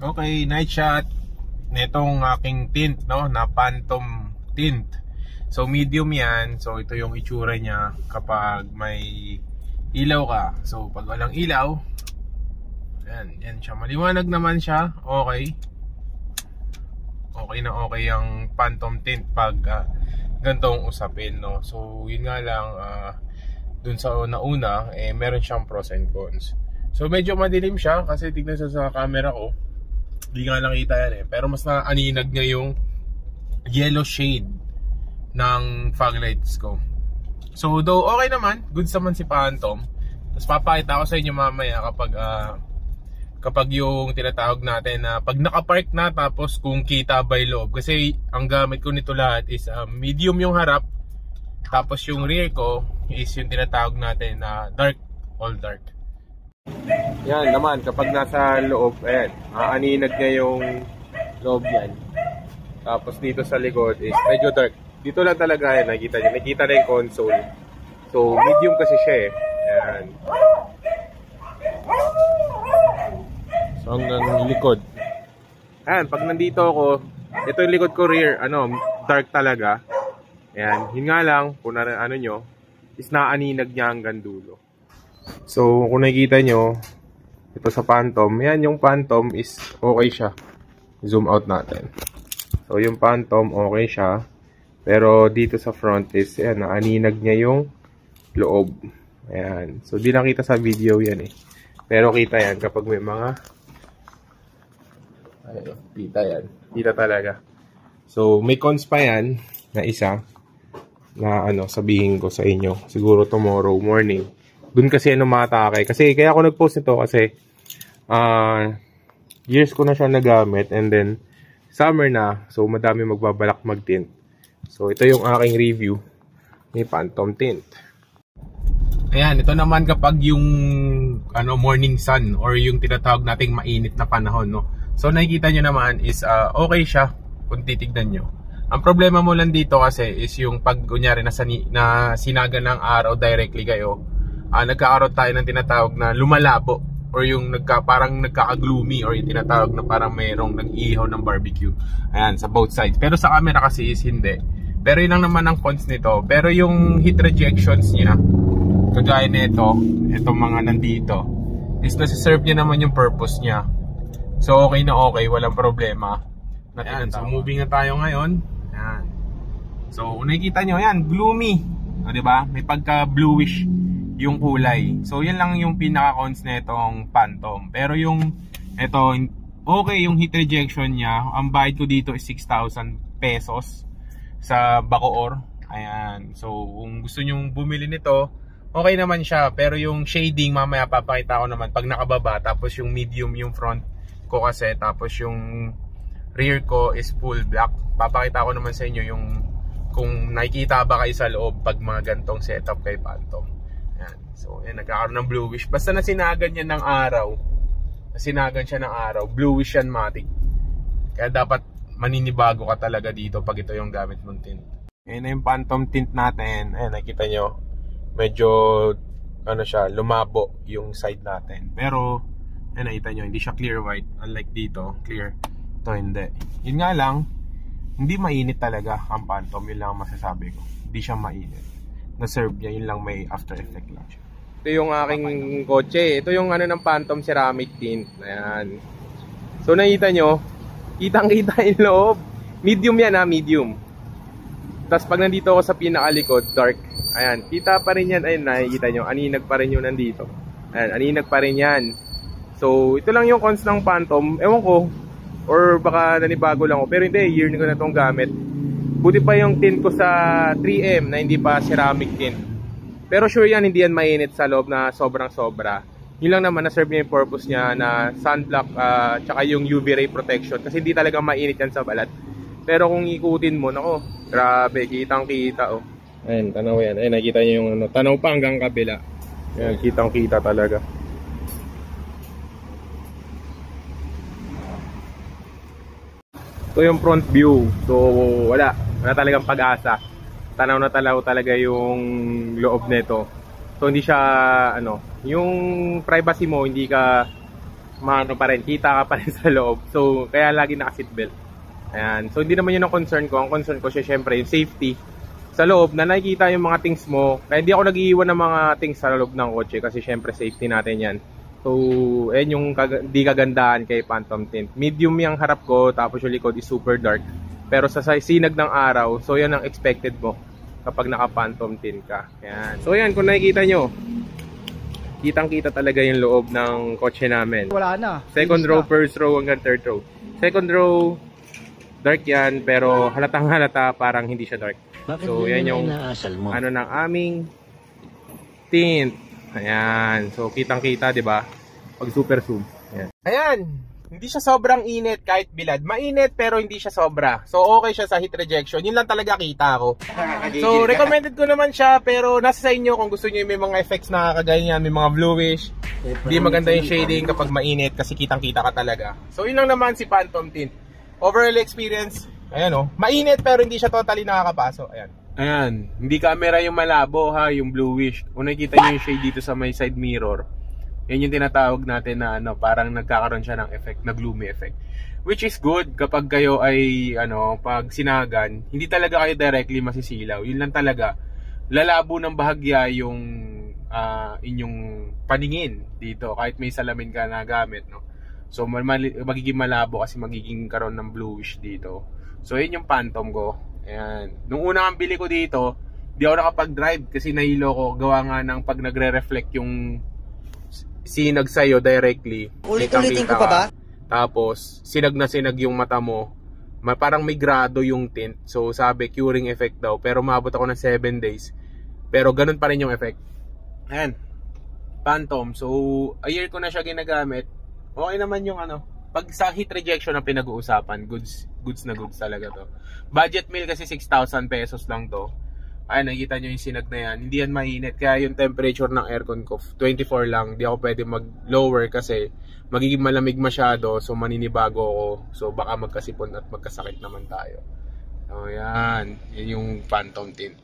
Okay, night shot netong aking tint, no, na Phantom tint. So medium yan. So ito yung itsura niya kapag may ilaw ka. So pag walang ilaw, yan siya. Maliwanag naman siya. Okay. Okay na okay ang Phantom tint pag ganitong usapin, no. So yun nga lang, dun sa nauna, meron siyang pros and cons. So medyo madilim siya kasi tignan sa camera ko. Hindi nga lang kita yan pero mas naaninag niya yung yellow shade ng fog lights ko. So though okay naman, goods naman si Phantom. Tapos papakita ko sa inyo mamaya kapag yung tinatawag natin na pag nakapark na, tapos kung kita by loob. Kasi ang gamit ko nito lahat is medium yung harap, tapos yung rear ko is yung tinatawag natin na dark, all dark. Yan naman, kapag nasa loob, ayan, maaninag niya yung loob yan. Tapos dito sa likod is medyo dark. Dito lang talaga yan, nakita niyo. Nakita na yung console. So medium kasi siya Ayan. So hanggang likod. Ayan, pag nandito ako, ito yung likod ko rear, dark talaga. Ayan, yun nga lang, kung nyo, is naaninag niya hanggang dulo. So kung nakikita nyo, ito sa Phantom, yan yung Phantom is okay siya. Zoom out natin. So yung Phantom okay siya, pero dito sa front is yan, naaninag niya yung loob. Ayan. So di nakita sa video yan pero kita yan kapag may mga kita yan. Kita talaga. So may cons pa yan na isa na sabihin ko sa inyo siguro tomorrow morning. Dun kasi matake. Kasi kaya ako nag-post nito kasi years ko na siya nagamit and then summer na. So madami magbabalak mag-tint. So ito yung aking review ni Phantom tint. Ayan, ito naman kapag yung morning sun or yung tinatawag nating mainit na panahon, no. So nakikita nyo naman is okay siya kung titignan nyo. Ang problema mo lang dito kasi is yung pag kunyari na sinaga ng araw directly kayo, nagkakaroon tayo ng tinatawag na lumalabo or yung parang nagkaka-gloomy or yung tinatawag na parang mayroong nag-iihaw ng barbecue. Ayan, sa both sides. Pero sa camera kasi is hindi. Pero yun lang naman ang cons nito. Pero yung heat rejections niya, kagaya nito, itong mga nandito, is nasiserve niya naman yung purpose niya. So okay na okay, walang problema. Ayan, so moving na tayo ngayon. Ayan. So kung nakikita nyo, ayan, gloomy. Diba? May pagka bluish yung kulay. So yan lang yung pinaka-cons na itong Phantom. Pero yung ito, okay yung heat rejection niya. Ang bayad ko dito is 6,000 pesos sa Bacoor. Ayan. So kung gusto nyo bumili nito, okay naman siya. Pero yung shading mamaya papakita ko naman pag nakababa. Tapos yung medium yung front ko kasi. Tapos yung rear ko is full black. Papakita ko naman sa inyo yung kung nakikita ba kayo sa loob pag mga gantong setup kay Phantom. Ayan. So yan, nagkakaroon ng bluish. Basta nasinagan yan ng araw, nasinagan siya ng araw, bluish yan matik. Kaya dapat maninibago ka talaga dito pag ito yung gamit mong tint. Ayan na yung Phantom tint natin. Ayan, nakita nyo, medyo siya, lumabo yung side natin. Pero ayan, nakita nyo, hindi siya clear white. Unlike dito, clear. Ito hindi. Yun nga lang, hindi mainit talaga ang Phantom. Yun lang ang masasabi ko. Hindi siya mainit. Na-serve niya, yun lang, may after effect lang siya. Ito yung aking kotse. Ito yung ng Phantom ceramic tint. Ayan. So nakita nyo, kitang-kita yung loob. Medium yan medium. Tapos pag nandito ako sa pinakalikod, dark. Ayan, kita pa rin yan. Ayun, nakikita nyo, aninag pa rin yun nandito. Ayan, aninag pa rin yan. So ito lang yung cons ng Phantom. Ewan ko, or baka nanibago lang ako. Pero hindi, year ko na itong gamit. Buti pa yung tint ko sa 3M na hindi pa ceramic tint. Pero sure yan, hindi yan mainit sa loob na sobrang sobra. Yun lang naman, na-serve niya yung purpose niya na sunblock, tsaka yung UV ray protection. Kasi hindi talaga mainit yan sa balat. Pero kung ikutin mo, nako, grabe, kitang kita oh. Ayun, tanaw yan. Ayun, nakikita niyo yung tanaw pa hanggang kabila. Ayun, kitang kita talaga. Ito yung front view. So wala talagang pag-asa. Tanaw na talaga yung loob nito. So hindi siya yung privacy mo hindi ka maano pa rin, kita ka pa rin sa loob. So, kaya lagi naka-seatbelt. Ayan. So, hindi naman yun ang concern ko. Ang concern ko siya, syempre, yung safety sa loob, na nakikita yung mga things mo. Kaya hindi ako nag-iiwan ng mga things sa loob ng kotse kasi syempre, safety natin yan. So, ayan yung di kagandahan kay Phantom Tint. Medium yung harap ko, tapos yung likod is super dark. Pero sa sinag ng araw, so yan ang expected mo kapag naka-Phantom Tint ka. Ayan. So, ayan, kung nakikita nyo, kitang-kita talaga yung loob ng kotse namin. Wala na. Second row, first row, hanggang third row. Second row, dark yan, pero halatang halata parang hindi siya dark. So, yan yung ano ng aming tint. Ayan. So, kitang-kita, di ba? Pag super zoom. Ayan. Ayan. Hindi siya sobrang init kahit bilad. Mainit pero hindi siya sobra. So, okay siya sa heat rejection. Yun lang talaga kita ko. So, recommended ko naman siya, pero nasa sa inyo kung gusto niyo may mga effects na kaganyan, may mga bluish. Hindi maganda yung shading kapag mainit kasi kitang-kita ka talaga. So, yun lang naman si Phantom Tint. Overall experience, ayan o. Mainit pero hindi siya totally nakakapaso. Ayan. Ayan. Hindi camera yung malabo ha, yung bluish. Kung nakikita niyo yung shade dito sa may side mirror, yan yung tinatawag natin na ano, parang nagkakaroon siya ng effect, na gloomy effect. Which is good kapag kayo ay ano, pag sinagan, hindi talaga kayo directly masisilaw. Yun lang talaga. Lalabo ng bahagya yung inyong paningin dito kahit may salamin ka na gamit, no. So magiging malabo kasi magiging karoon ng bluish dito. So yun yung Phantom ko. Ayan. Nung una ang bili ko dito, di ako nakapag-drive kasi nahilo ko gawa nga ng pag nagre-reflect yung sinag sa'yo directly. Ulit-ulitin ko pa ba? Tapos, sinag na sinag yung mata mo. Parang may grado yung tint. So, sabi, curing effect daw. Pero maabot ako ng 7 days. Pero ganun pa rin yung effect. Ayan. Phantom. So, a year ko na siya ginagamit. Okay naman yung ano. Pag sa heat rejection na pinag-uusapan, goods na goods talaga to. Budget meal kasi 6,000 pesos lang to. Ay, nakikita nyo yung sinag na yan. Hindi yan mainit. Kaya yung temperature ng aircon ko, 24 lang. Di ako pwede mag-lower kasi magiging malamig masyado. So, maninibago ako. So, baka magkasipon at magkasakit naman tayo. So, yan. Yan yung Phantom Tint.